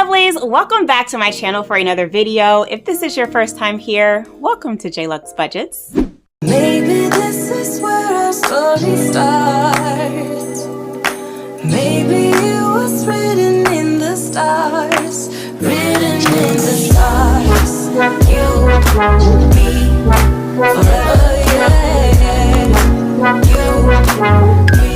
lovelies, welcome back to my channel for another video. If this is your first time here, welcome to Jé Luxe Budgets. Maybe this is where our story starts. Maybe it was written in the stars, written in the stars. You, me, forever, yeah. You, me.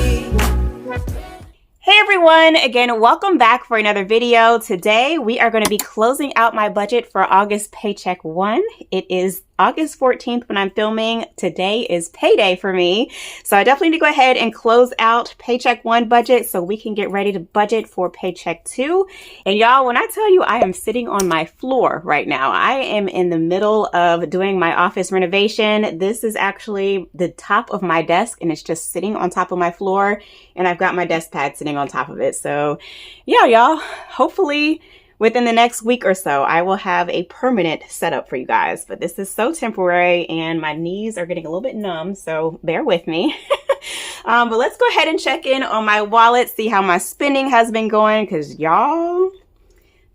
Hey everyone, again, welcome back for another video. Today we are going to be closing out my budget for August Paycheck 1. It is August 14th when I'm filming. Today is payday for me. So I definitely need to go ahead and close out Paycheck 1 budget so we can get ready to budget for Paycheck 2. And y'all, when I tell you I am sitting on my floor right now, I am in the middle of doing my office renovation. This is actually the top of my desk and it's just sitting on top of my floor. And I've got my desk pad sitting on top of it. So yeah, y'all, hopefully within the next week or so, I will have a permanent setup for you guys. But this is so temporary and my knees are getting a little bit numb, so bear with me. But let's go ahead and check in on my wallet, see how my spending has been going, because y'all,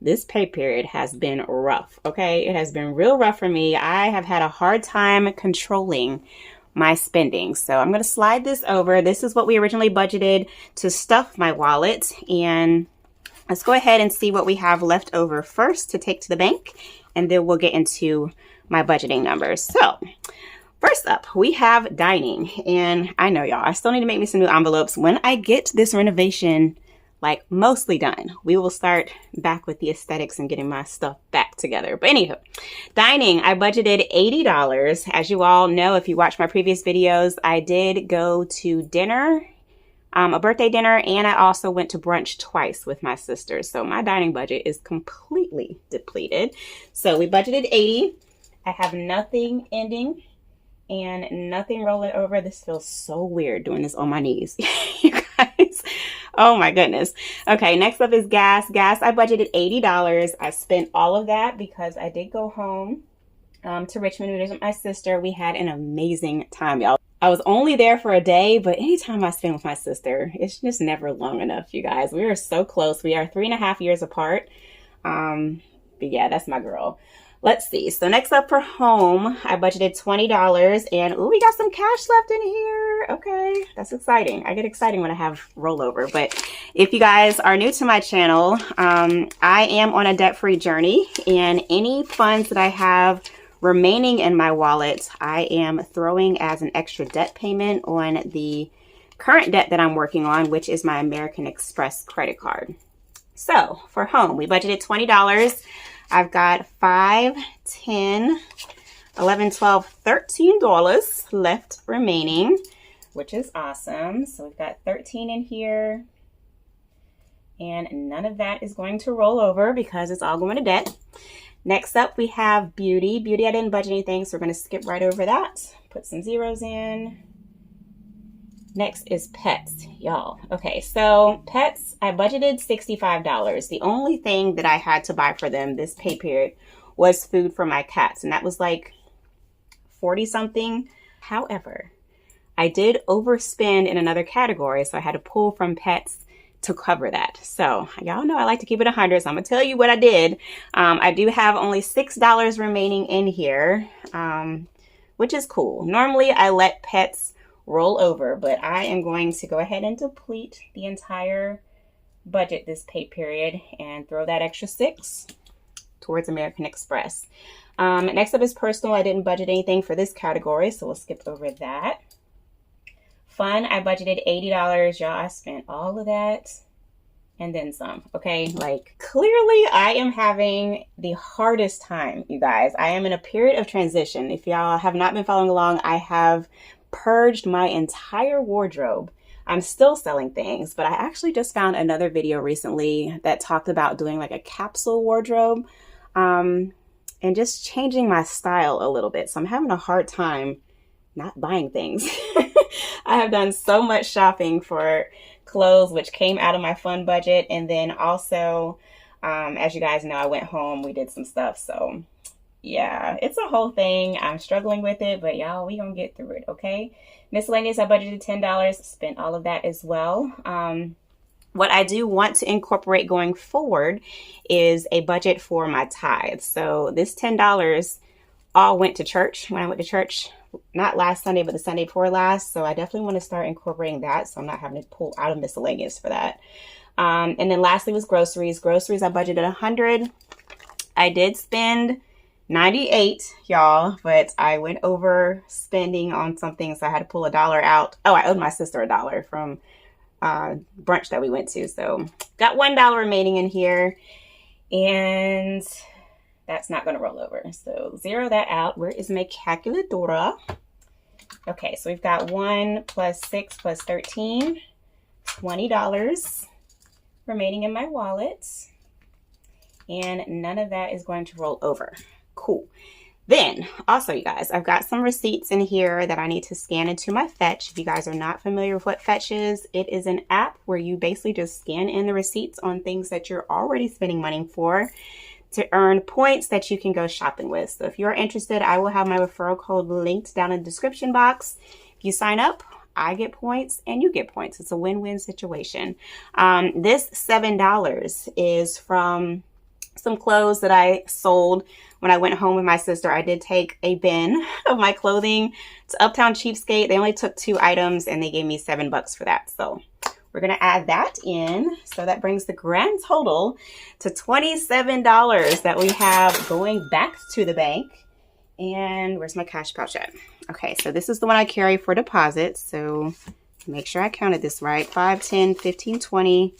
this pay period has been rough, okay? It has been real rough for me. I have had a hard time controlling my spending. So I'm going to slide this over. This is what we originally budgeted to stuff my wallet, and let's go ahead and see what we have left over first to take to the bank, and then we'll get into my budgeting numbers. So first up, we have dining, and I know y'all, I still need to make me some new envelopes. When I get this renovation like mostly done, we will start back with the aesthetics and getting my stuff back together. But anywho, dining, I budgeted $80. As you all know, if you watch my previous videos, I did go to dinner, a birthday dinner, and I also went to brunch twice with my sisters. So my dining budget is completely depleted. So we budgeted $80. I have nothing ending and nothing rolling over. This feels so weird doing this on my knees. You guys, oh my goodness. Okay, next up is gas. Gas, I budgeted $80. I spent all of that because I did go home to Richmond to visit my sister. We had an amazing time, y'all. I was only there for a day, but anytime I spend with my sister, it's just never long enough, you guys. We are so close. We are 3.5 years apart. But yeah, that's my girl. Let's see. So next up for home, I budgeted $20, and ooh, we got some cash left in here. Okay, that's exciting. I get exciting when I have rollover. But if you guys are new to my channel, I am on a debt-free journey, and any funds that I have remaining in my wallet, I am throwing as an extra debt payment on the current debt that I'm working on, which is my American Express credit card. So for home, we budgeted $20. I've got $5, $10, $11, $12, $13 left remaining, which is awesome. So we've got 13 in here, and none of that is going to roll over because it's all going to debt. Next up, we have beauty. Beauty, I didn't budget anything, so we're going to skip right over that. Put some zeros in. Next is pets, y'all. Okay, so pets, I budgeted $65. The only thing that I had to buy for them this pay period was food for my cats, and that was like 40 something. However, I did overspend in another category, so I had to pull from pets to cover that. So y'all know I like to keep it 100, so I'm gonna tell you what I did. I do have only $6 remaining in here, which is cool. Normally I let pets roll over, but I am going to go ahead and deplete the entire budget this pay period and throw that extra $6 towards American Express. Next up is personal. I didn't budget anything for this category, so we'll skip over that. Fun, I budgeted $80. Y'all, I spent all of that and then some, okay? Like, clearly I am having the hardest time, you guys. I am in a period of transition. If y'all have not been following along, I have purged my entire wardrobe. I'm still selling things, but I actually just found another video recently that talked about doing like a capsule wardrobe and just changing my style a little bit. So I'm having a hard time not buying things. I have done so much shopping for clothes, which came out of my fun budget. And then also, as you guys know, I went home, we did some stuff. So yeah, it's a whole thing. I'm struggling with it, but y'all, we gonna get through it, okay? Miscellaneous, I budgeted $10, spent all of that as well. What I do want to incorporate going forward is a budget for my tithes. So this $10 all went to church when I went to church, not last Sunday, but the Sunday before last. So I definitely want to start incorporating that, so I'm not having to pull out of miscellaneous for that. And then lastly was groceries. Groceries, I budgeted 100. I did spend 98, y'all, but I went over spending on something, so I had to pull $1 out. Oh, I owed my sister $1 from brunch that we went to. So got $1 remaining in here, and that's not going to roll over. So zero that out. Where is my calculatora? Okay, so we've got 1 plus 6 plus 13, $20 remaining in my wallet. And none of that is going to roll over. Cool. Then also, you guys, I've got some receipts in here that I need to scan into my Fetch. If you guys are not familiar with what Fetch is, it is an app where you basically just scan in the receipts on things that you're already spending money for to earn points that you can go shopping with. So if you're interested, I will have my referral code linked down in the description box. If you sign up, I get points and you get points. It's a win-win situation. This $7 is from some clothes that I sold when I went home with my sister. I did take a bin of my clothing to Uptown Cheapskate. They only took 2 items and they gave me $7 for that. So we're going to add that in. So that brings the grand total to $27 that we have going back to the bank. And where's my cash pouch at? Okay, so this is the one I carry for deposits. So make sure I counted this right. 5, 10, 15, 20.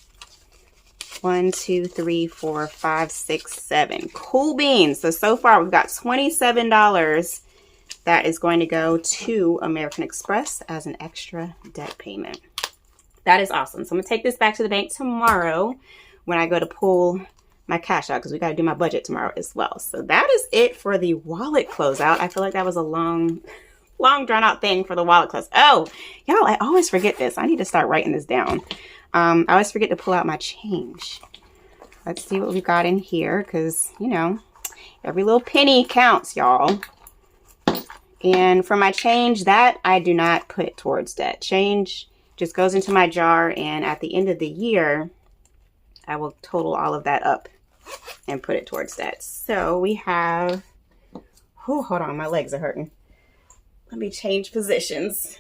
1, 2, 3, 4, 5, 6, 7. Cool beans. So far we've got $27 that is going to go to American Express as an extra debt payment. That is awesome. So I'm gonna take this back to the bank tomorrow when I go to pull my cash out, because we got to do my budget tomorrow as well. So that is it for the wallet closeout. I feel like that was a long drawn out thing for the wallet close. Oh, y'all, I always forget this. I need to start writing this down. I always forget to pull out my change. Let's see what we got in here, because, you know, every little penny counts, y'all. And for my change, that I do not put towards debt. Change just goes into my jar, and at the end of the year, I will total all of that up and put it towards debt. So we have, oh, hold on, my legs are hurting. Let me change positions.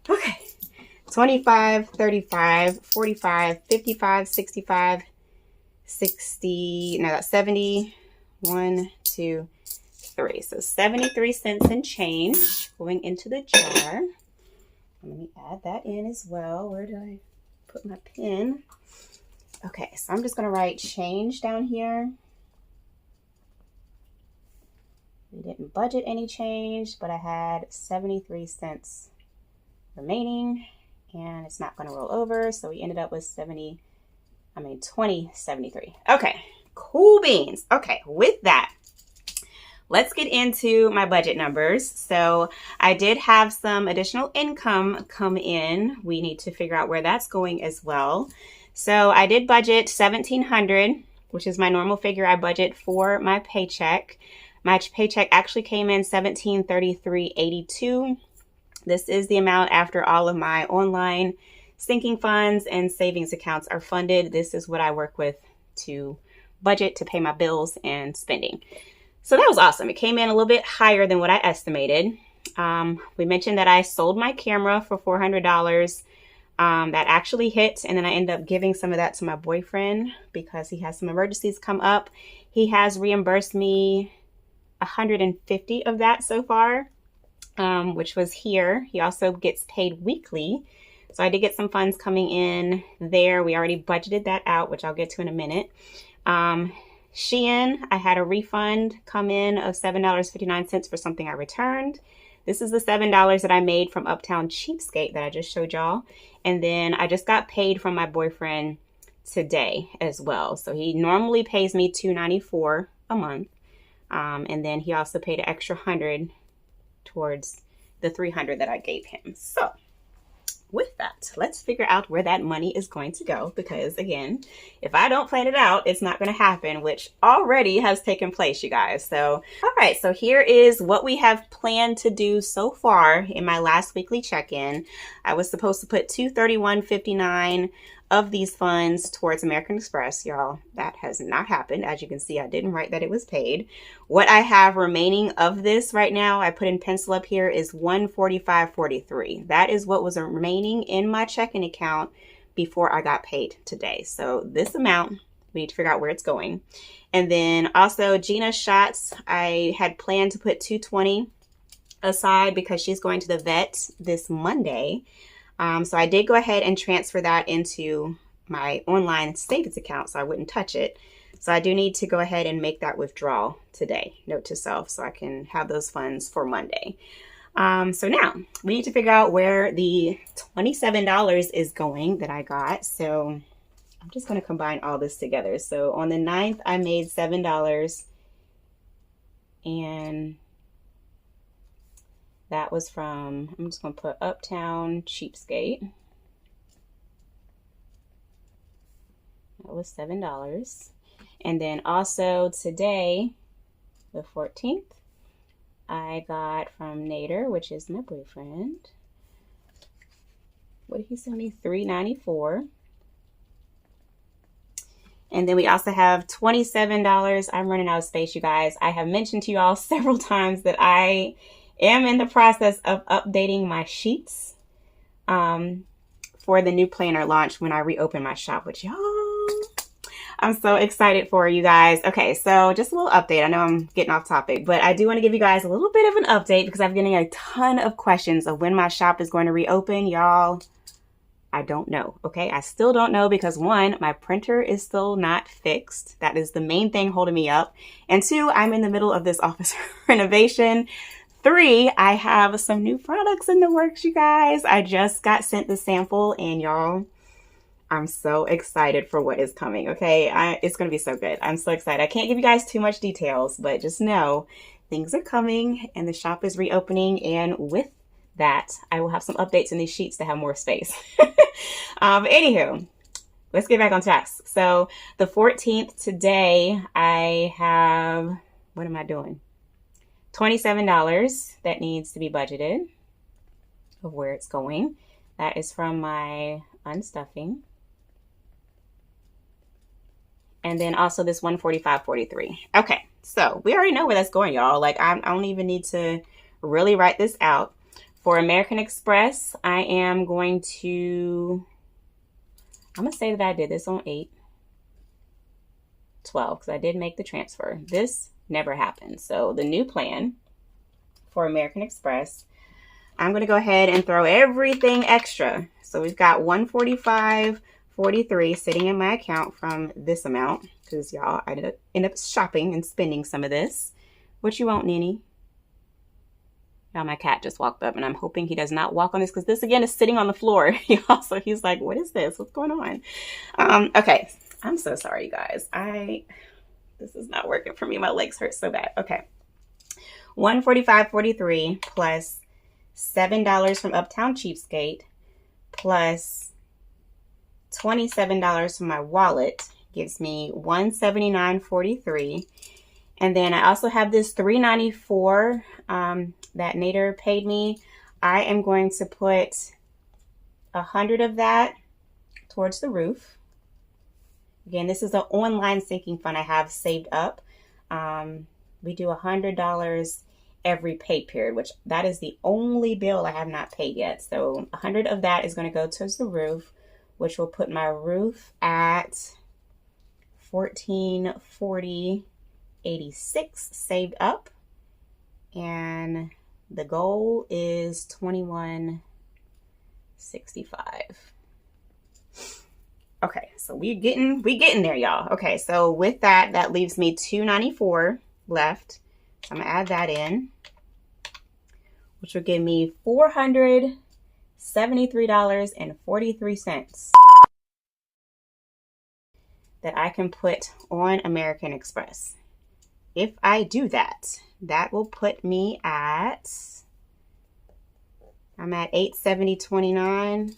Okay. 25, 35, 45, 55, 65, 60, no, that's 70, 1, 2, 3. So 73 cents in change going into the jar. Let me add that in as well. Where did I put my pen? Okay, so I'm just going to write change down here. We didn't budget any change, but I had 73 cents remaining. And it's not going to roll over, so we ended up with 20.73. Okay, cool beans. Okay, with that, let's get into my budget numbers. So I did have some additional income come in. We need to figure out where that's going as well. So I did budget $1,700, which is my normal figure I budget for my paycheck. My paycheck actually came in $1,733.82. This is the amount after all of my online sinking funds and savings accounts are funded. This is what I work with to budget, to pay my bills and spending. So that was awesome. It came in a little bit higher than what I estimated. We mentioned that I sold my camera for $400. That actually hit, and then I ended up giving some of that to my boyfriend because he has some emergencies come up. He has reimbursed me $150 of that so far. Which was here. He also gets paid weekly. So I did get some funds coming in there. We already budgeted that out, which I'll get to in a minute. Shein, I had a refund come in of $7.59 for something I returned. This is the $7 that I made from Uptown Cheapskate that I just showed y'all. And then I just got paid from my boyfriend today as well. So he normally pays me $294 a month. And then he also paid an extra $100 towards the $300 that I gave him. So with that, let's figure out where that money is going to go, because again, if I don't plan it out, it's not going to happen, which already has taken place, you guys. So all right, so here is what we have planned to do so far in my last weekly check-in. I was supposed to put $231.59 of these funds towards American Express, y'all. That has not happened. As you can see, I didn't write that it was paid. What I have remaining of this right now, I put in pencil up here, is $145.43. That is what was remaining in my checking account before I got paid today. So this amount, we need to figure out where it's going. And then also Gina's shots, I had planned to put $220 aside because she's going to the vet this Monday. So I did go ahead and transfer that into my online savings account so I wouldn't touch it. So I do need to go ahead and make that withdrawal today, note to self, so I can have those funds for Monday. So now we need to figure out where the $27 is going that I got. So I'm just going to combine all this together. So on the 9th, I made $7, and that was from, I'm just going to put Uptown Cheapskate. That was $7. And then also today, the 14th, I got from Nader, which is my boyfriend. What did he send me? $3.94. And then we also have $27. I'm running out of space, you guys. I have mentioned to you all several times that I am in the process of updating my sheets for the new planner launch when I reopen my shop with y'all. I'm so excited for you guys. Okay, so just a little update. I know I'm getting off topic, but I do want to give you guys a little bit of an update because I'm getting a ton of questions of when my shop is going to reopen. Y'all, I don't know. Okay, I still don't know because one, my printer is still not fixed. That is the main thing holding me up. And two, I'm in the middle of this office renovation. Three, I have some new products in the works, you guys. I just got sent the sample and y'all, I'm so excited for what is coming, okay? It's going to be so good. I'm so excited. I can't give you guys too much details, but just know things are coming and the shop is reopening. And with that, I will have some updates in these sheets to have more space. Anywho, let's get back on task. So the 14th today, I have, what am I doing? $27 that needs to be budgeted of where it's going. That is from my Unstuffing. And then also this $145.43. Okay, so we already know where that's going, y'all. Like I don't even need to really write this out. For American Express, I am going to, I'm gonna say that I did this on 8/12 because I did make the transfer. This never happened. So the new plan for American Express, I'm going to go ahead and throw everything extra. So we've got $145.43 sitting in my account from this amount because y'all, I end up shopping and spending some of this. What you want, Nini? Now my cat just walked up and I'm hoping he does not walk on this because this again is sitting on the floor. So he's like, what is this? What's going on? Okay. I'm so sorry, you guys. This is not working for me. My legs hurt so bad. Okay. $145.43 plus $7 from Uptown Cheapskate plus $27 from my wallet gives me $179.43. And then I also have this $394 that Nader paid me. I am going to put 100 of that towards the roof. Again, this is an online sinking fund I have saved up. We do $100 every pay period, which that is the only bill I have not paid yet. So 100 of that is going to go towards the roof, which will put my roof at $1440.86 saved up. And the goal is $2165. Okay, so we getting there, y'all. Okay, so with that, that leaves me $294 left. So I'm gonna add that in, which will give me $473.43 that I can put on American Express. If I do that, that will put me at, I'm at $870.29.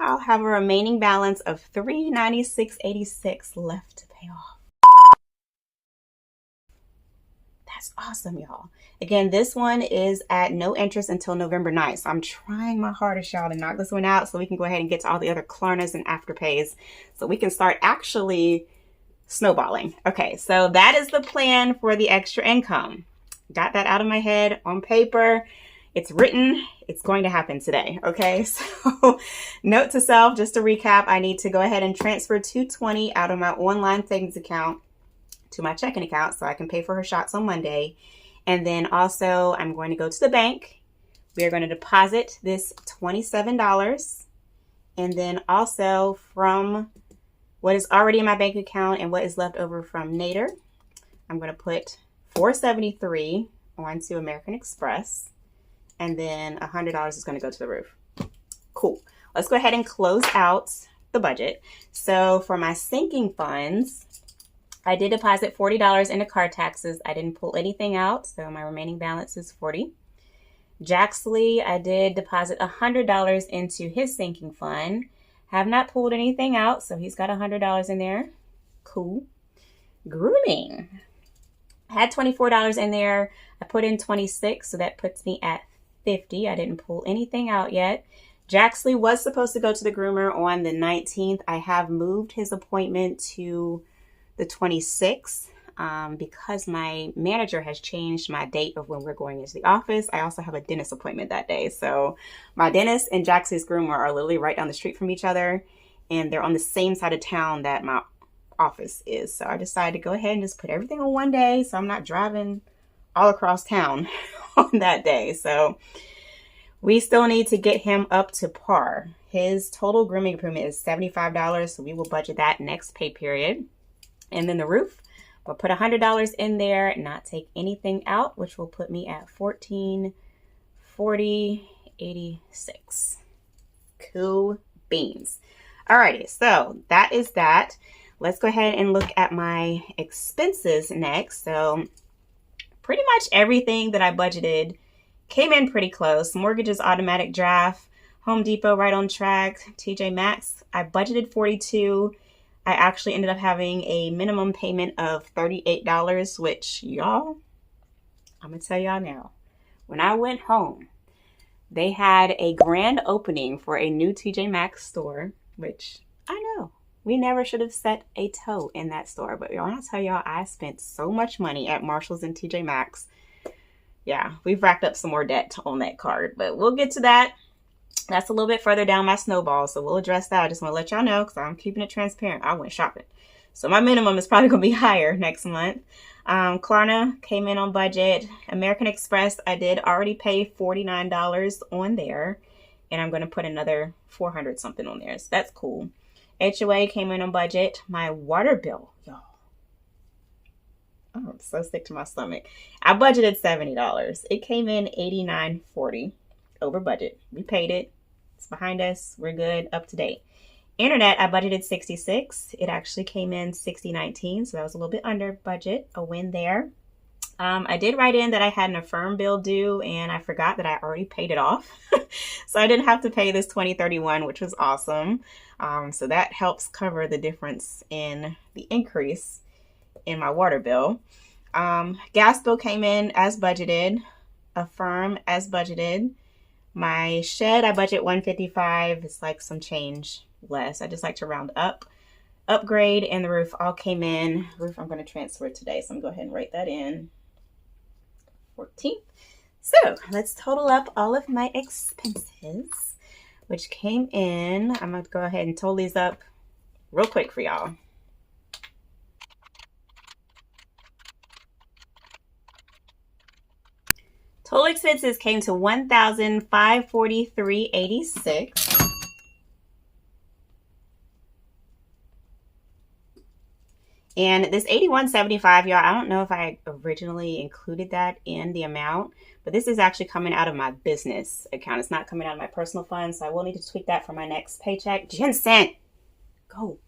I'll have a remaining balance of $396.86 left to pay off. That's awesome, y'all. Again, this one is at no interest until November 9th. So I'm trying my hardest, y'all, to knock this one out so we can go ahead and get to all the other Klarnas and Afterpays so we can start actually snowballing. Okay, so that is the plan for the extra income. Got that out of my head on paper. It's written. It's going to happen today. Okay, so note to self, just to recap, I need to go ahead and transfer $220 out of my online savings account to my checking account so I can pay for her shots on Monday. And then also I'm going to go to the bank. We are going to deposit this $27. And then also from what is already in my bank account and what is left over from Nader, I'm going to put $473 onto American Express. And then $100 is going to go to the roof. Cool. Let's go ahead and close out the budget. So for my sinking funds, I did deposit $40 into car taxes. I didn't pull anything out, so my remaining balance is $40. Jaxley, I did deposit $100 into his sinking fund. Have not pulled anything out, so he's got $100 in there. Cool. Grooming. I had $24 in there. I put in $26, so that puts me at $50. I didn't pull anything out yet. Jaxley was supposed to go to the groomer on the 19th. I have moved his appointment to the 26th because my manager has changed my date of when we're going into the office. I also have a dentist appointment that day. So my dentist and Jaxley's groomer are literally right down the street from each other, and they're on the same side of town that my office is. So I decided to go ahead and just put everything on one day so I'm not driving all across town on that day. So we still need to get him up to par. His total grooming appointment is $75, so we will budget that next pay period. And then the roof, we'll put $100 in there, not take anything out, which will put me at $1440.86. Cool beans. Alrighty, so that is that. Let's go ahead and look at my expenses next. So pretty much everything that I budgeted came in pretty close. Mortgages, automatic draft, Home Depot right on track, TJ Maxx, I budgeted $42. I actually ended up having a minimum payment of $38, which y'all, I'm going to tell y'all now, when I went home, they had a grand opening for a new TJ Maxx store, which I know we never should have set a toe in that store. But y'all, when I tell y'all, I spent so much money at Marshall's and TJ Maxx. Yeah, we've racked up some more debt on that card, but we'll get to that. That's a little bit further down my snowball, so we'll address that. I just want to let y'all know because I'm keeping it transparent. I went shopping. So my minimum is probably going to be higher next month. Klarna came in on budget. American Express, I did already pay $49 on there, and I'm going to put another $400 something on there. So that's cool. HOA came in on budget. My water bill, y'all. Oh, I'm so sick to my stomach. I budgeted $70. It came in $89.40 over budget. We paid it. It's behind us. We're good, up to date. Internet, I budgeted $66. It actually came in $60.19, so that was a little bit under budget. A win there. I did write in that I had an Affirm bill due, and I forgot that I already paid it off. So I didn't have to pay this $20.31, which was awesome. So that helps cover the difference in the increase in my water bill. Gas bill came in as budgeted. Affirm as budgeted. My shed, I budget $155. It's like some change less. I just like to round up. Upgrade and the roof all came in. Roof I'm going to transfer today, so I'm going to go ahead and write that in. 14th. So let's total up all of my expenses, which came in. I'm going to go ahead and total these up real quick for y'all. Total expenses came to $1,543.86. And this $81.75, y'all, I don't know if I originally included that in the amount, but this is actually coming out of my business account. It's not coming out of my personal funds, so I will need to tweak that for my next paycheck. Jensen, go,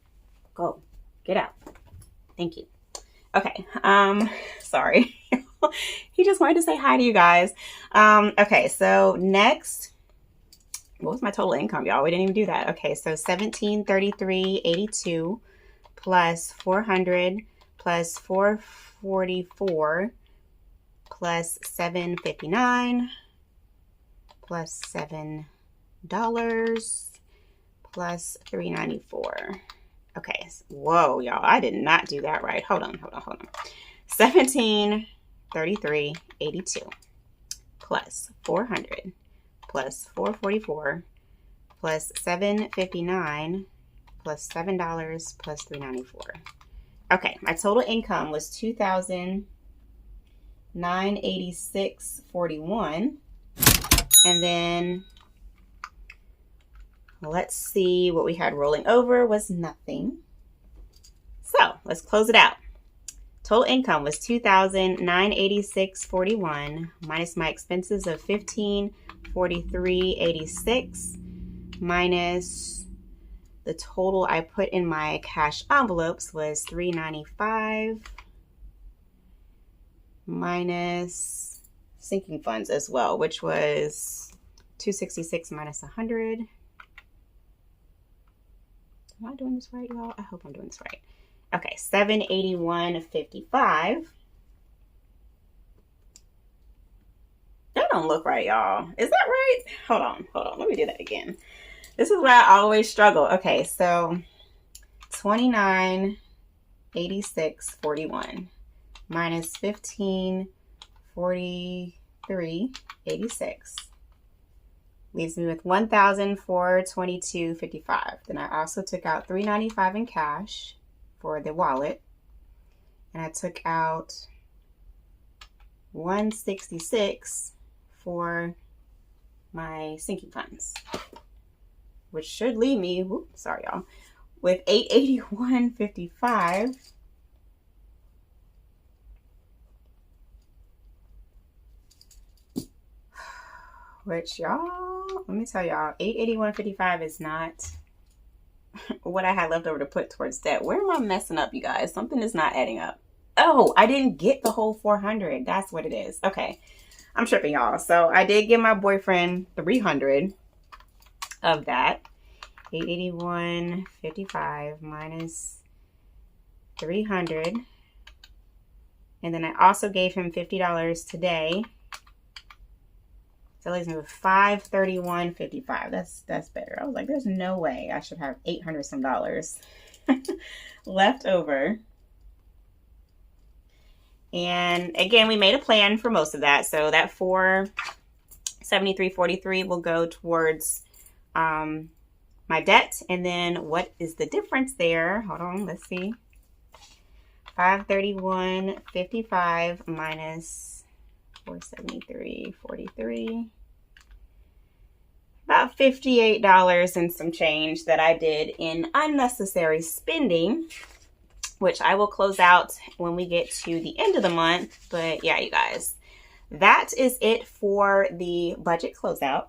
get out. Thank you. Okay, sorry. He just wanted to say hi to you guys. Okay, so next, what was my total income, y'all? We didn't even do that. Okay, so $1,733.82 plus $400 plus $444 plus $7.59 plus $7 plus $3.94. Okay, whoa, y'all, I did not do that right. Hold on. $17.33.82 plus 400 plus 444 plus $7.59 plus $7 plus $3.94. Okay, my total income was $2,986.41. And then let's see what we had rolling over was nothing. So let's close it out. Total income was $2,986.41 minus my expenses of $1,543.86 minus the total I put in my cash envelopes was $395 minus sinking funds as well, which was $266 minus 100. Am I doing this right, y'all? I hope I'm doing this right. Okay, $781.55. That don't look right, y'all. Is that right? Hold on. Let me do that again. This is where I always struggle. Okay, so $29.86.41 minus $15.43.86 leaves me with $1,422.55. Then I also took out $395 in cash for the wallet, and I took out $166 for my sinking funds, which should leave me, sorry y'all, with $881.55. Which, y'all, let me tell y'all, $881.55 is not what I had left over to put towards debt. Where am I messing up, you guys? Something is not adding up. Oh, I didn't get the whole $400. That's what it is. Okay, I'm tripping, y'all. So I did give my boyfriend $300 of that. $881.55 minus $300. And then I also gave him $50 today. So it leaves me with $531.55. That's better. I was like, there's no way I should have $800 some dollars left over. And again, we made a plan for most of that. So that $473.43 will go towards my debt. And then what is the difference there? Hold on, let's see. $531.55 minus $473.43. About $58 and some change that I did in unnecessary spending, which I will close out when we get to the end of the month. But yeah, you guys, that is it for the budget closeout.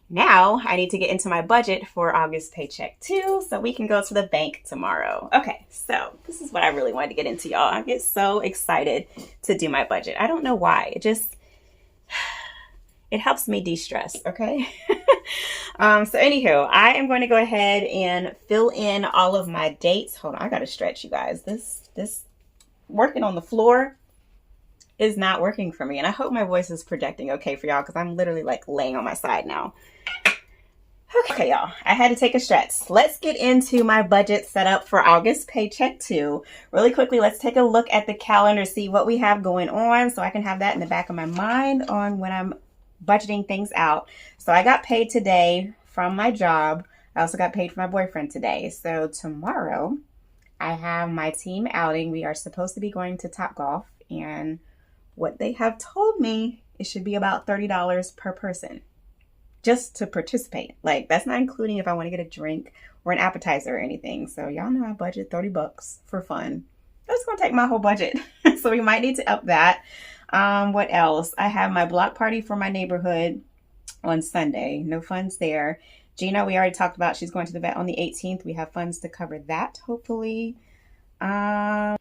Now I need to get into my budget for August paycheck 2 so we can go to the bank tomorrow. Okay, so this is what I really wanted to get into, y'all. I get so excited to do my budget. I don't know why. It helps me de-stress, okay? So anywho, I am going to go ahead and fill in all of my dates. Hold on, I gotta stretch, you guys. This working on the floor is not working for me. And I hope my voice is projecting okay for y'all, because I'm literally like laying on my side now. Okay, y'all, I had to take a stretch. Let's get into my budget setup for August paycheck 2. Really quickly, let's take a look at the calendar, see what we have going on, so I can have that in the back of my mind on when I'm budgeting things out. So I got paid today from my job. I also got paid for my boyfriend today. So tomorrow I have my team outing. We are supposed to be going to Topgolf, and what they have told me, it should be about $30 per person just to participate. Like, that's not including if I want to get a drink or an appetizer or anything. So y'all know I budget $30 for fun. That's gonna take my whole budget. So we might need to up that. What else? I have my block party for my neighborhood on Sunday. No funds there. Gina, we already talked about, she's going to the vet on the 18th. We have funds to cover that, hopefully. And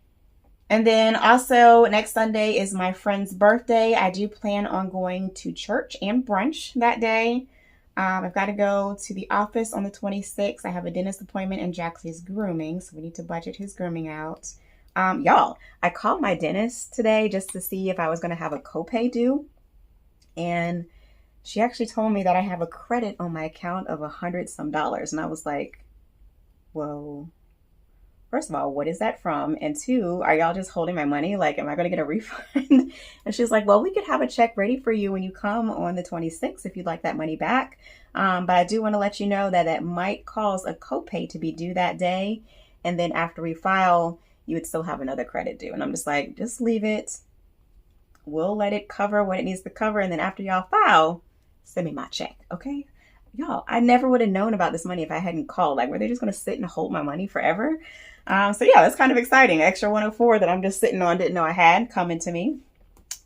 then also next Sunday is my friend's birthday. I do plan on going to church and brunch that day. I've got to go to the office on the 26th. I have a dentist appointment and Jaxie's grooming, so we need to budget his grooming out. Y'all, I called my dentist today just to see if I was going to have a copay due. And she actually told me that I have a credit on my account of $100 some. And I was like, well, first of all, what is that from? And two, are y'all just holding my money? Like, am I going to get a refund? And she's like, well, we could have a check ready for you when you come on the 26th if you'd like that money back. But I do want to let you know that that might cause a copay to be due that day. And then after we file, you would still have another credit due. And I'm just like, just leave it. We'll let it cover what it needs to cover. And then after y'all file, send me my check. Okay. Y'all, I never would have known about this money if I hadn't called. Like, were they just going to sit and hold my money forever? So yeah, that's kind of exciting. Extra 104 that I'm just sitting on, didn't know I had coming to me.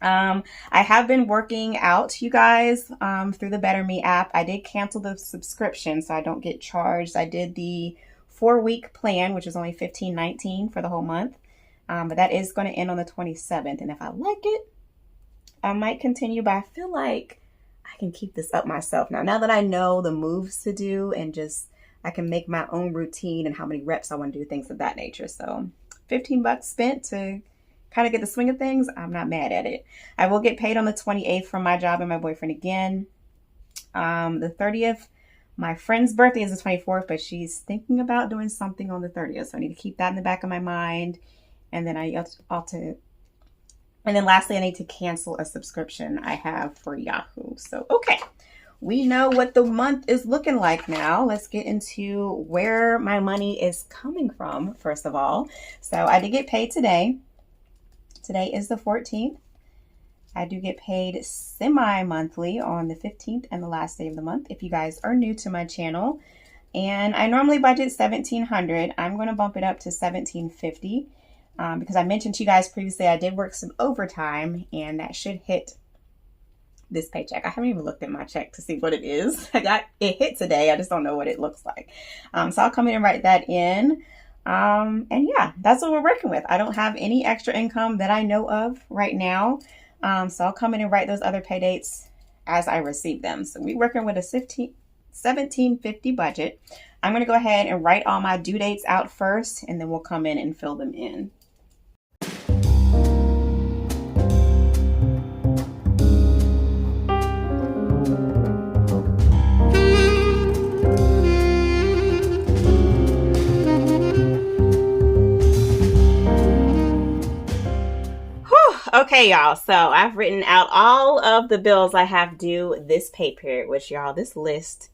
I have been working out, you guys, through the Better Me app. I did cancel the subscription so I don't get charged. I did the 4-week plan, which is only $15.19 for the whole month. But that is going to end on the 27th. And if I like it, I might continue, but I feel like I can keep this up myself now that I know the moves to do and just I can make my own routine and how many reps I want to do, things of that nature. So $15 spent to kind of get the swing of things. I'm not mad at it. I will get paid on the 28th from my job and my boyfriend again. The 30th, my friend's birthday is the 24th, but she's thinking about doing something on the 30th. So I need to keep that in the back of my mind. And then lastly, I need to cancel a subscription I have for Yahoo. So, okay. We know what the month is looking like now. Let's get into where my money is coming from, first of all. So I did get paid today. Today is the 14th. I do get paid semi-monthly on the 15th and the last day of the month, if you guys are new to my channel. And I normally budget $1,700. I'm going to bump it up to $1,750 because I mentioned to you guys previously I did work some overtime, and that should hit this paycheck. I haven't even looked at my check to see what it is. It hit today. I just don't know what it looks like. So I'll come in and write that in. And yeah, that's what we're working with. I don't have any extra income that I know of right now. So I'll come in and write those other pay dates as I receive them. So we're working with a $1,750 budget. I'm going to go ahead and write all my due dates out first, and then we'll come in and fill them in. Okay, y'all, so I've written out all of the bills I have due this pay period, which, y'all, this list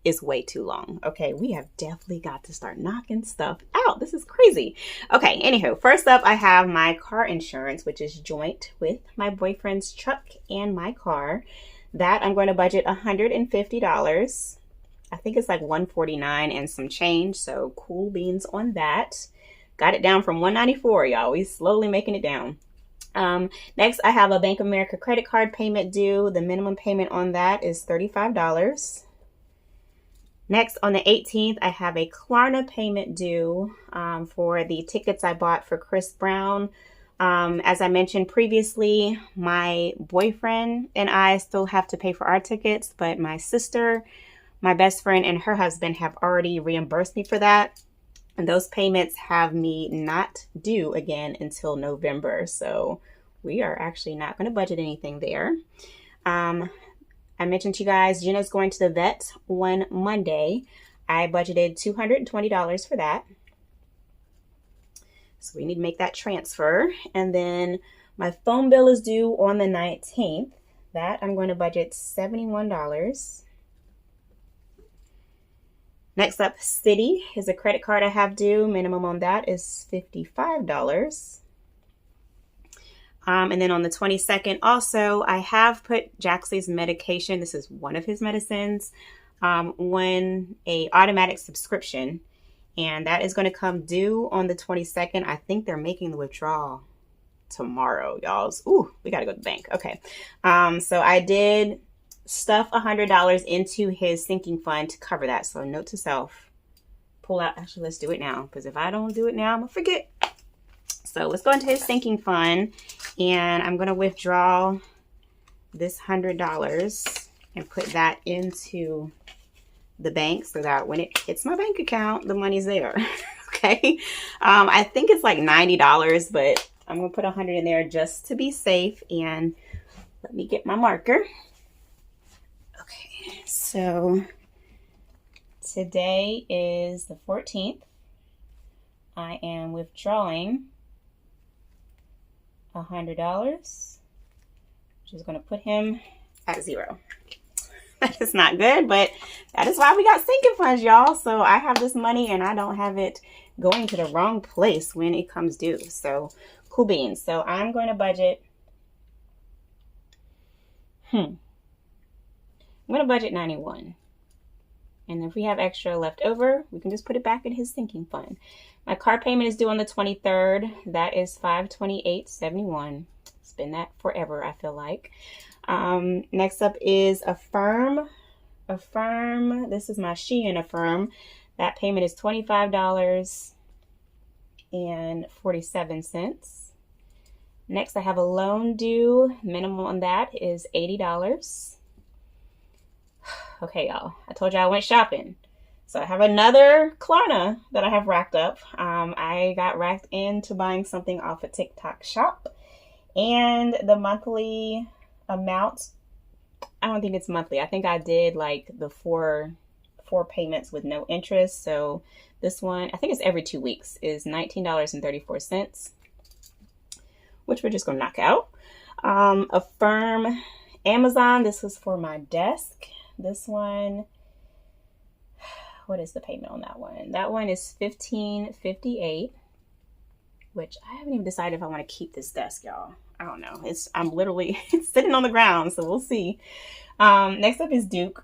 is way too long. Okay, we have definitely got to start knocking stuff out. This is crazy. Okay, anywho, first up, I have my car insurance, which is joint with my boyfriend's truck and my car. That I'm going to budget $150. I think it's like $149 and some change, so cool beans on that. Got it down from $194, y'all. We slowly making it down. Next, I have a Bank of America credit card payment due. The minimum payment on that is $35. Next, on the 18th, I have a Klarna payment due for the tickets I bought for Chris Brown. As I mentioned previously, my boyfriend and I still have to pay for our tickets, but my sister, my best friend, and her husband have already reimbursed me for that. And those payments have me not due again until November. So we are actually not going to budget anything there. I mentioned to you guys, Jenna's going to the vet on Monday. I budgeted $220 for that. So we need to make that transfer. And then my phone bill is due on the 19th. That I'm going to budget $71. Next up, Citi is a credit card I have due. Minimum on that is $55. And then on the 22nd, also, I have put Jaxley's medication, this is one of his medicines, on a automatic subscription. And that is going to come due on the 22nd. I think they're making the withdrawal tomorrow, y'all. Ooh, we got to go to the bank. Okay. So I did stuff $100 into his sinking fund to cover that. So note to self, pull out. Actually, let's do it now, because if I don't do it now, I'm gonna forget. So let's go into his sinking fund, and I'm gonna withdraw this $100 and put that into the bank so that when it hits my bank account, the money's there. Okay. I think it's like $90, but I'm gonna put 100 in there just to be safe. And let me get my marker. Okay, so today is the 14th. I am withdrawing $100, which is gonna put him at 0. That is not good, but that is why we got sinking funds, y'all. So I have this money and I don't have it going to the wrong place when it comes due. So cool beans. So I'm going to budget. I'm going to budget 91. And if we have extra left over, we can just put it back in his sinking fund. My car payment is due on the 23rd. That is $528.71. Spend that forever, I feel like. Next up is Affirm. This is my Shein Affirm. That payment is $25.47. Next, I have a loan due. Minimum on that is $80. Okay, y'all. I told you I went shopping. So I have another Klarna that I have racked up. I got racked into buying something off a TikTok shop. And the monthly amount, I don't think it's monthly. I think I did like the four payments with no interest. So this one, I think it's every 2 weeks, is $19.34, which we're just gonna knock out. Affirm Amazon. This was for my desk. This one, what is the payment on that one? That one is $15.58, which I haven't even decided if I want to keep this desk, y'all. I don't know. I'm literally sitting on the ground, so we'll see. Next up is Duke.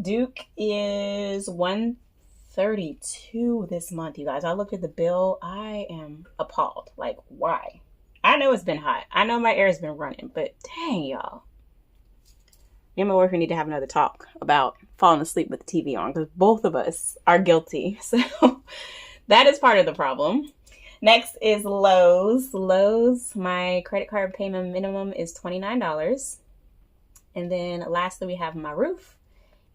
Duke is $132 this month, you guys. I looked at the bill. I am appalled. Like, why? I know it's been hot. I know my air has been running, but dang, y'all. Me and my boyfriend need to have another talk about falling asleep with the TV on, because both of us are guilty. So that is part of the problem. Next is Lowe's. Lowe's, my credit card payment minimum is $29. And then lastly, we have my roof.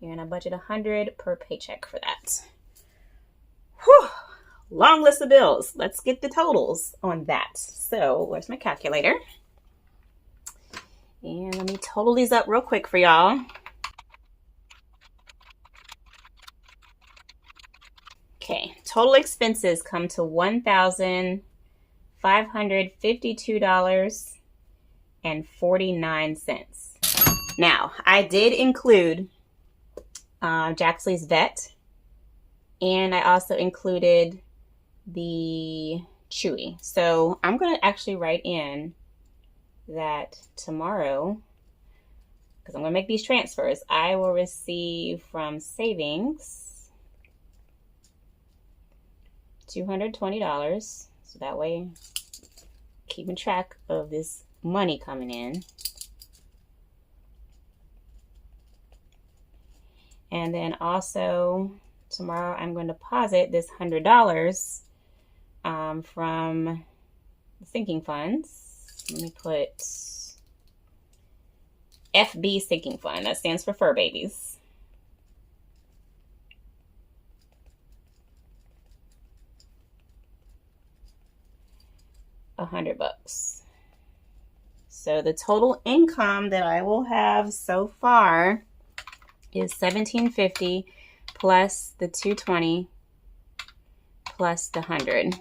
And I budget $100 per paycheck for that. Whew. Long list of bills. Let's get the totals on that. So where's my calculator? And let me total these up real quick for y'all. Okay, total expenses come to $1,552.49. Now, I did include Jaxley's vet, and I also included the Chewy. So I'm going to actually write in that tomorrow, because I'm going to make these transfers, I will receive from savings $220. So that way, keeping track of this money coming in. And then also tomorrow I'm going to deposit this $100 from the sinking funds. Let me put FB sinking fund. That stands for fur babies. $100. So the total income that I will have so far is $1,750 plus the $220 plus the $100.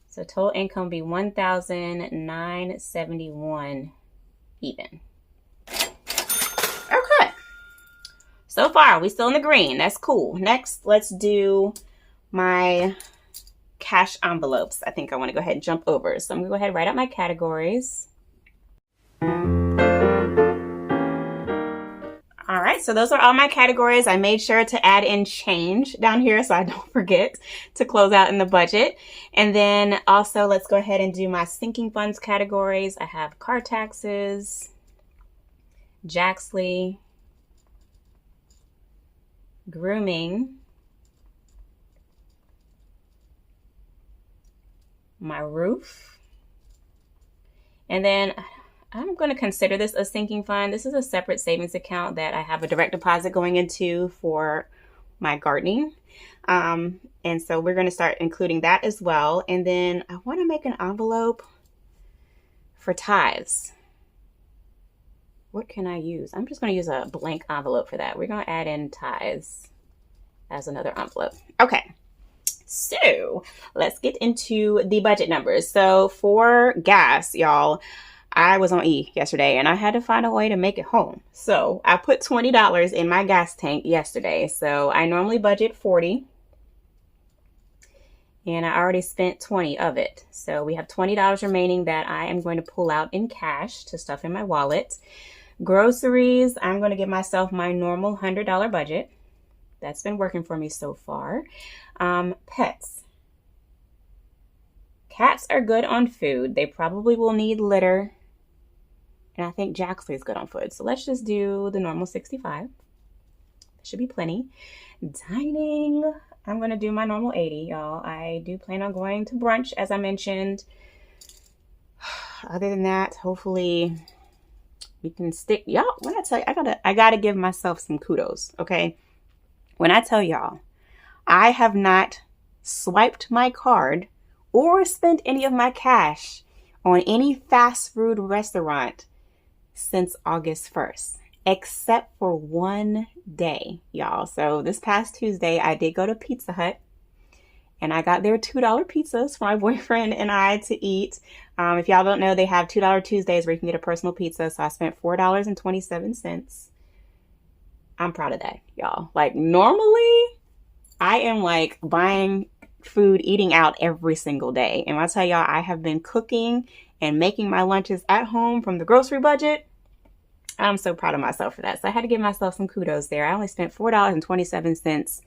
So total income will be $1,971 even. Okay. So far, we still in the green. That's cool. Next, let's do my cash envelopes. I think I want to go ahead and jump over. So I'm going to go ahead and write out my categories. All right, so those are all my categories. I made sure to add in change down here so I don't forget to close out in the budget. And then also let's go ahead and do my sinking funds categories. I have car taxes, Jaxley, grooming, my roof, and then I'm going to consider this a sinking fund. This is a separate savings account that I have a direct deposit going into for my gardening. And so we're going to start including that as well. And then I want to make an envelope for tithes. What can I use? I'm just going to use a blank envelope for that. We're going to add in tithes as another envelope. Okay. So let's get into the budget numbers. So for gas, y'all, I was on E yesterday and I had to find a way to make it home. So I put $20 in my gas tank yesterday. So I normally budget $40 and I already spent $20 of it. So we have $20 remaining that I am going to pull out in cash to stuff in my wallet. Groceries, I'm going to give myself my normal $100 budget. That's been working for me so far. Pets. Cats are good on food. They probably will need litter. And I think Jaxley is good on food. So let's just do the normal 65. That should be plenty. Dining, I'm going to do my normal 80, y'all. I do plan on going to brunch, as I mentioned. Other than that, hopefully we can stick. Y'all, when I tell you, I gotta give myself some kudos, okay? When I tell y'all, I have not swiped my card or spent any of my cash on any fast food restaurant since August 1st, except for one day, y'all. So this past Tuesday, I did go to Pizza Hut and I got their $2 pizzas for my boyfriend and I to eat. If y'all don't know, they have $2 Tuesdays where you can get a personal pizza. So I spent $4.27. I'm proud of that, y'all. Like normally I am like buying food, eating out every single day. And I tell y'all, I have been cooking and making my lunches at home from the grocery budget. I'm so proud of myself for that. So I had to give myself some kudos there. I only spent $4.27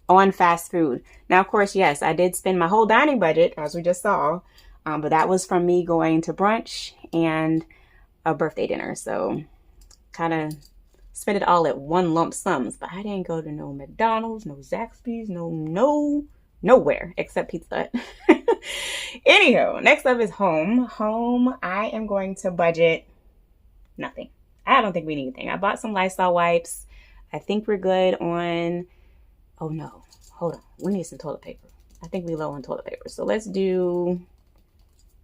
on fast food. Now, of course, yes, I did spend my whole dining budget, as we just saw. But that was from me going to brunch and a birthday dinner. So kind of spent it all at one lump sums. But I didn't go to no McDonald's, no Zaxby's, nowhere except Pizza Hut. Anyhow, next up is home. Home, I am going to budget nothing. I don't think we need anything. I bought some Lysol wipes. I think we're good on, oh no, hold on. We need some toilet paper. I think we low on toilet paper. So let's do,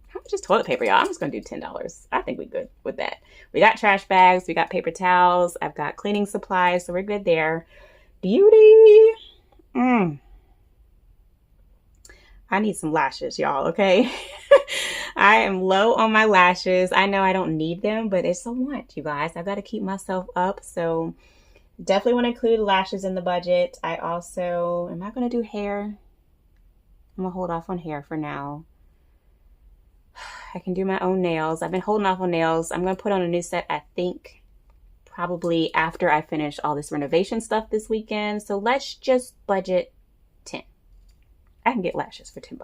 how much is toilet paper, y'all? I'm just going to do $10. I think we're good with that. We got trash bags. We got paper towels. I've got cleaning supplies. So we're good there. Beauty. I need some lashes, y'all, okay? I am low on my lashes. I know I don't need them, but it's a want, you guys. I've got to keep myself up. So definitely want to include lashes in the budget. I also, am I going to do hair? I'm going to hold off on hair for now. I can do my own nails. I've been holding off on nails. I'm going to put on a new set, I think, probably after I finish all this renovation stuff this weekend. So let's just budget 10. I can get lashes for $10.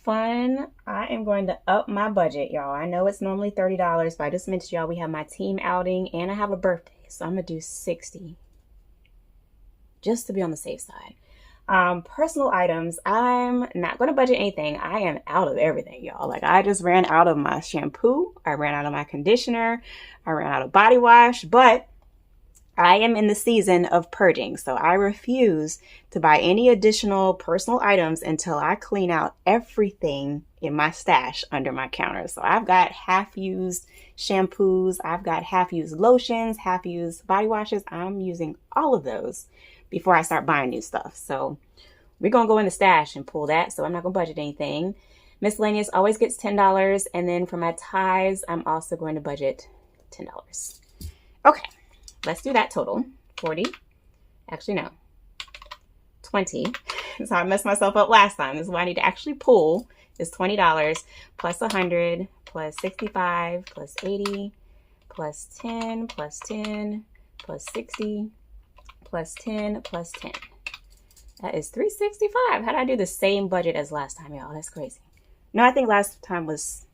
Fun. I am going to up my budget, y'all. I know it's normally $30, but I just mentioned y'all we have my team outing and I have a birthday. So I'm going to do $60 just to be on the safe side. Personal items, I'm not going to budget anything. I am out of everything, y'all. Like I just ran out of my shampoo. I ran out of my conditioner. I ran out of body wash, but I am in the season of purging, so I refuse to buy any additional personal items until I clean out everything in my stash under my counter. So I've got half-used shampoos, I've got half-used lotions, half-used body washes. I'm using all of those before I start buying new stuff. So we're going to go in the stash and pull that, so I'm not going to budget anything. Miscellaneous always gets $10, and then for my ties, I'm also going to budget $10. Okay. Let's do that total. 40. Actually, no. 20. So I messed myself up last time. This is what I need to actually pull is $20 plus 100 plus 65 plus 80 plus 10 plus 10 plus 60 plus 10 plus 10. That is $365. How did I do the same budget as last time, y'all? That's crazy. No, I think last time was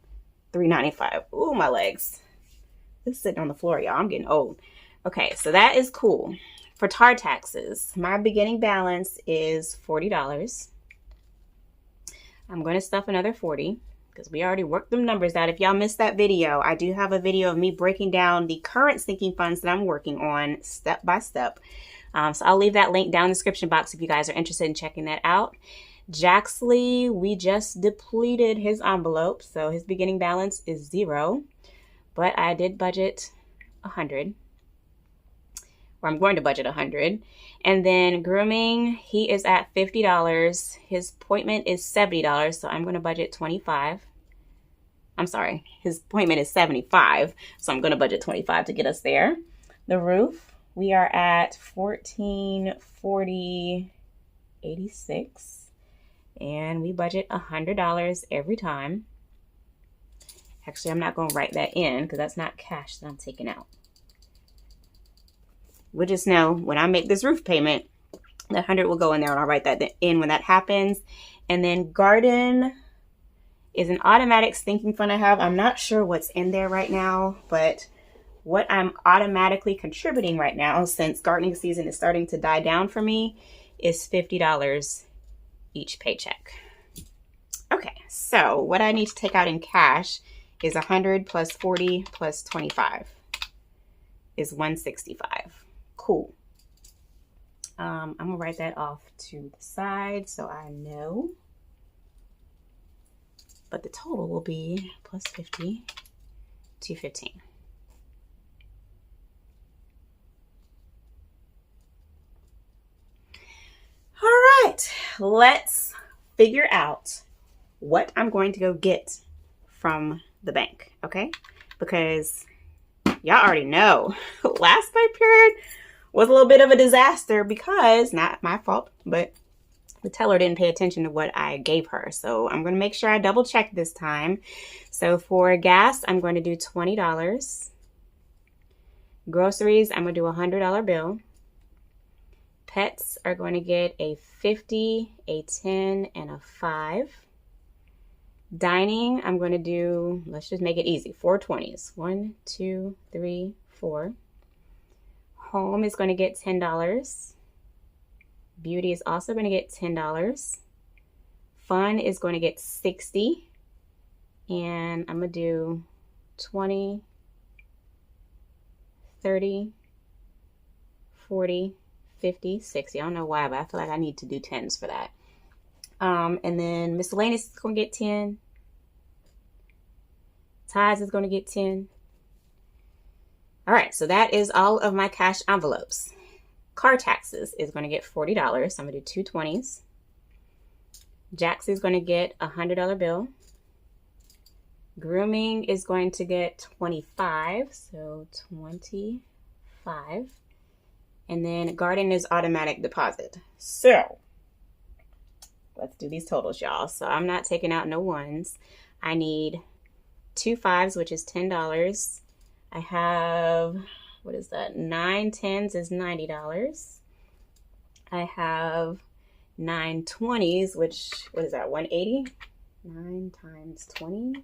$395. Ooh, my legs. This is sitting on the floor, y'all. I'm getting old. Okay, so that is cool. For tar taxes, my beginning balance is $40. I'm going to stuff another $40 because we already worked them numbers out. If y'all missed that video, I do have a video of me breaking down the current sinking funds that I'm working on step by step. So I'll leave that link down in the description box if you guys are interested in checking that out. Jaxley, we just depleted his envelope, so his beginning balance is 0, but I did budget 100. Or I'm going to budget 100. And then grooming, he is at $50. His appointment is $70, so I'm going to budget 25. I'm sorry, his appointment is 75, so I'm going to budget 25 to get us there. The roof, we are at $1440.86, and we budget $100 every time. Actually, I'm not going to write that in because that's not cash that I'm taking out. We'll just know when I make this roof payment, the 100 will go in there, and I'll write that in when that happens. And then garden is an automatic sinking fund I have. I'm not sure what's in there right now, but what I'm automatically contributing right now, since gardening season is starting to die down for me, is $50 each paycheck. Okay, so what I need to take out in cash is 100 plus 40 plus 25 is 165. Cool. I'm gonna write that off to the side so I know. But the total will be plus 50, 215. All right, let's figure out what I'm going to go get from the bank, okay? Because y'all already know last pay period was a little bit of a disaster because, not my fault, but the teller didn't pay attention to what I gave her. So I'm going to make sure I double check this time. So for gas, I'm going to do $20. Groceries, I'm going to do a $100 bill. Pets are going to get a 50, a 10, and a 5. Dining, I'm going to do, let's just make it easy, 4 20s. 1, 2, 3, 4. Home is going to get $10. Beauty is also going to get $10. Fun is going to get 60. And I'm going to do 20, 30, 40, 50, 60. I don't know why, but I feel like I need to do 10s for that. And then miscellaneous is going to get 10. Ties is going to get 10. All right, so that is all of my cash envelopes. Car taxes is going to get $40. So I'm going to do 2 20s. Jax is going to get a $100 bill. Grooming is going to get 25, so 25. And then garden is automatic deposit. So let's do these totals, y'all. So I'm not taking out no ones. I need 2 5s, which is $10. I have, what is that? 9 10s is $90. I have 9 20s, which, what is that? 180? 9 times 20.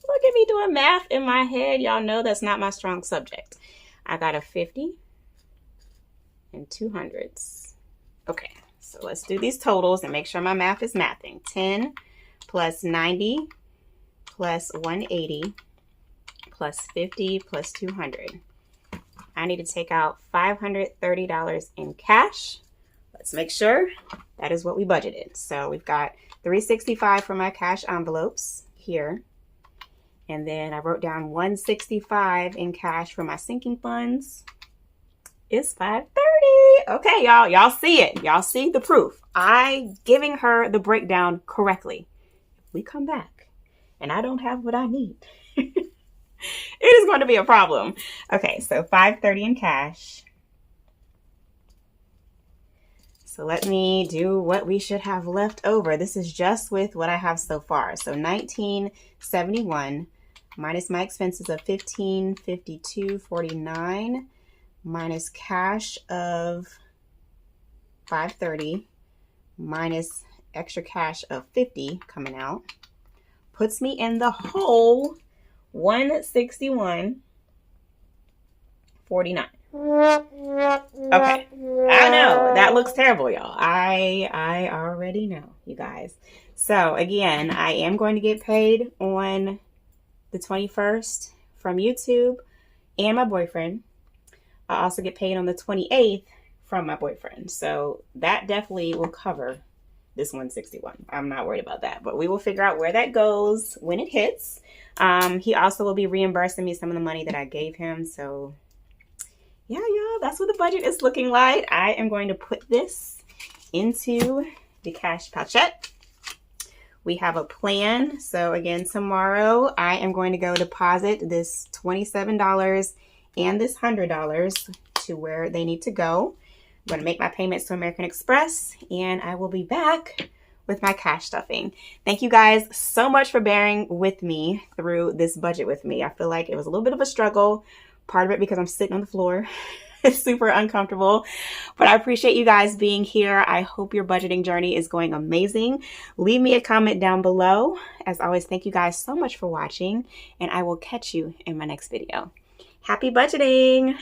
Look at me doing math in my head. Y'all know that's not my strong subject. I got a 50 and 200s. Okay, so let's do these totals and make sure my math is mathing. 10 plus 90 plus 180 plus 50 plus 200. I need to take out $530 in cash. Let's make sure that is what we budgeted. So we've got $365 for my cash envelopes here. And then I wrote down $165 in cash for my sinking funds. It's $530. Okay, y'all. Y'all see it. Y'all see the proof. I giving her the breakdown correctly. If we come back and I don't have what I need, it is going to be a problem. Okay, so $530 in cash. So let me do what we should have left over. This is just with what I have so far. So $19.71 minus my expenses of $15.52.49 minus cash of $530 minus extra cash of $50 coming out puts me in the hole $161.49. Okay, I know That looks terrible, y'all. I already know, you guys. So again, I am going to get paid on the 21st from YouTube and my boyfriend. I also get paid on the 28th from my boyfriend. So that definitely will cover this 161. I'm not worried about that, but we will figure out where that goes when it hits. He also will be reimbursing me some of the money that I gave him. So yeah, y'all, that's what the budget is looking like. I am going to put this into the cash pochette. We have a plan. So again, tomorrow I am going to go deposit this $27 and this $100 to where they need to go. I'm going to make my payments to American Express, and I will be back with my cash stuffing. Thank you guys so much for bearing with me through this budget with me. I feel like it was a little bit of a struggle. Part of it because I'm sitting on the floor. It's super uncomfortable, but I appreciate you guys being here. I hope your budgeting journey is going amazing. Leave me a comment down below. As always, thank you guys so much for watching, and I will catch you in my next video. Happy budgeting!